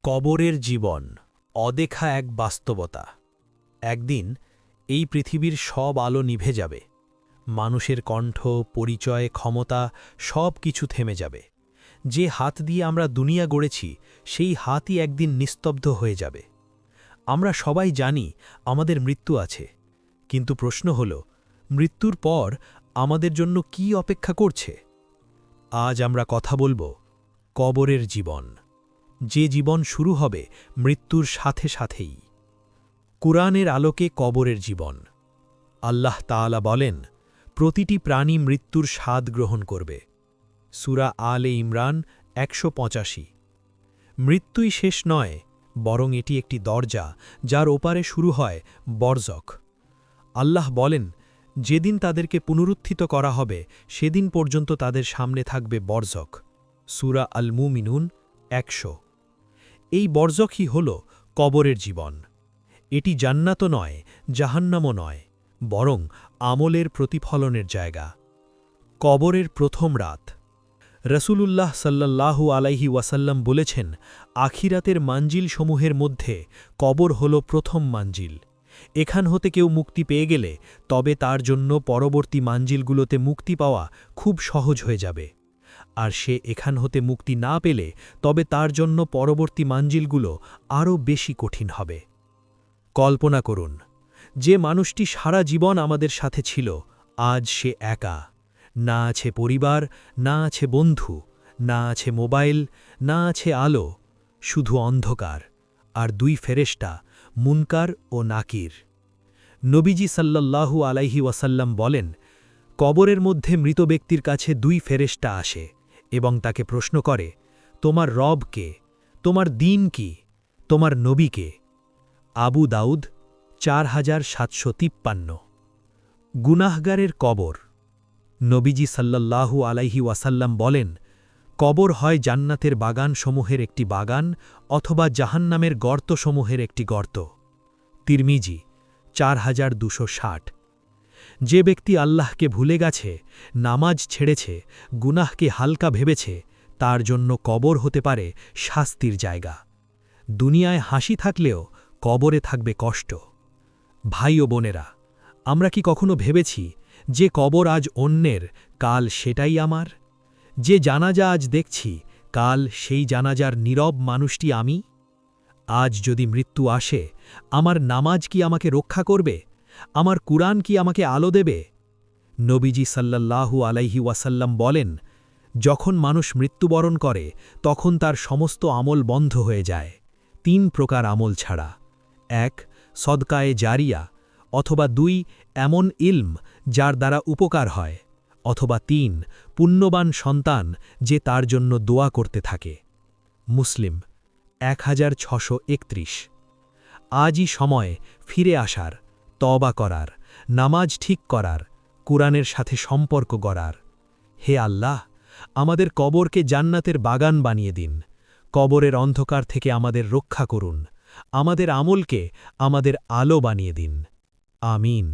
কবরের জীবন অদেখা এক বাস্তবতা। একদিন এই পৃথিবীর সব আলো নিভে যাবে, মানুষের কণ্ঠ, পরিচয়, ক্ষমতা সব কিছু থেমে যাবে। যে হাত দিয়ে আমরা দুনিয়া গড়েছি সেই হাতই একদিন নিস্তব্ধ হয়ে যাবে। আমরা সবাই জানি আমাদের মৃত্যু আছে, কিন্তু প্রশ্ন হল, মৃত্যুর পর আমাদের জন্য কি অপেক্ষা করছে? আজ আমরা কথা বলবো কবরের জীবন, যে জীবন শুরু হবে মৃত্যুর সাথে সাথেই। কুরআনের আলোকে কবরের জীবন। আল্লাহ তাআলা বলেন, প্রতিটি প্রাণী মৃত্যুর স্বাদ গ্রহণ করবে। সূরা আলে ইমরান ১৮৫। মৃত্যুই শেষ নয়, বরং এটি একটি দরজা যার ওপারে শুরু হয় বরজখ। আল্লাহ বলেন, যেদিন তাদেরকে পুনরুত্থিত করা হবে সেদিন পর্যন্ত তাদের সামনে থাকবে বরজখ। সূরা আল মুমিনুন ১০০। এই বরজখই হল কবরের জীবন। এটি জান্নাতও নয়, জাহান্নামও নয়, বরং আমলের প্রতিফলনের জায়গা। কবরের প্রথম রাত। রসূলুল্লাহ সাল্লাল্লাহু আলাইহি ওয়াসাল্লাম বলেছেন, আখিরাতের মানজিলসমূহের মধ্যে কবর হল প্রথম মানজিল। এখান হতে কেউ মুক্তি পেয়ে গেলে তবে তার জন্য পরবর্তী মানজিলগুলোতে মুক্তি পাওয়া খুব সহজ হয়ে যাবে। আর সে এখান হতে মুক্তি না পেলে তবে তার জন্য পরবর্তী মানজিলগুলো আরও বেশি কঠিন হবে। কল্পনা করুন, যে মানুষটি সারা জীবন আমাদের সাথে ছিল, আজ সে একা। না আছে পরিবার, না আছে বন্ধু, না আছে মোবাইল, না আছে আলো, শুধু অন্ধকার আর দুই ফেরেশতা, মুনকার ও নাকির। নবীজি সাল্লাল্লাহু আলাইহি ওয়াসাল্লাম বলেন, কবরের মধ্যে মৃত ব্যক্তির কাছে দুই ফেরেশতা আসে এবং তাকে প্রশ্ন করে, তোমার রব কে? তোমার দ্বীন কি? তোমার নবী কে? আবু দাউদ ৪৭৫৩। গুনাহগারের কবর। নবীজি সাল্লাল্লাহু আলাইহি ওয়াসাল্লাম বলেন, কবর হয় জান্নাতের বাগানসমূহের একটি বাগান অথবা জাহান্নামের গর্তসমূহের একটি গর্ত। তিরমিজি ৪২৬০। যে ব্যক্তি আল্লাহকে ভুলে গেছে, নামাজ ছেড়েছে, গুনাহকে হালকা ভেবেছে, তার জন্য কবর হতে পারে শাস্তির জায়গা। দুনিয়ায় হাসি থাকলেও কবরে থাকবে কষ্ট। ভাই ও বোনেরা, আমরা কি কখনো ভেবেছি যে কবর আজ অন্যের, কাল সেটাই আমার? যে জানাজা আজ দেখছি, কাল সেই জানাজার নীরব মানুষটি আমি? আজ যদি মৃত্যু আসে, আমার নামাজ কি আমাকে রক্ষা করবে? আমার কুরআন কি আমাকে আলো দেবে? নবীজি সাল্লাল্লাহু আলাইহি ওয়াসাল্লাম বলেন, যখন মানুষ মৃত্যুবরণ করে তখন তার সমস্ত আমল বন্ধ হয়ে যায়, ৩ প্রকার আমল ছাড়া। ১. সদকায়ে জারিয়া, অথবা ২. এমন ইলম যার দ্বারা উপকার হয়, অথবা ৩. পুণ্যবান সন্তান যে তার জন্য দোয়া করতে থাকে। মুসলিম ১৬৩১। আজই সময় ফিরে আসার, তওবা করার, নামাজ ঠিক করার, কুরআনের সাথে সম্পর্ক গড়ার। হে আল্লাহ, আমাদের কবরকে জান্নাতের বাগান বানিয়ে দিন। কবরের অন্ধকার থেকে আমাদের রক্ষা করুন। আমাদের আমলকে আমাদের আলো বানিয়ে দিন। আমিন।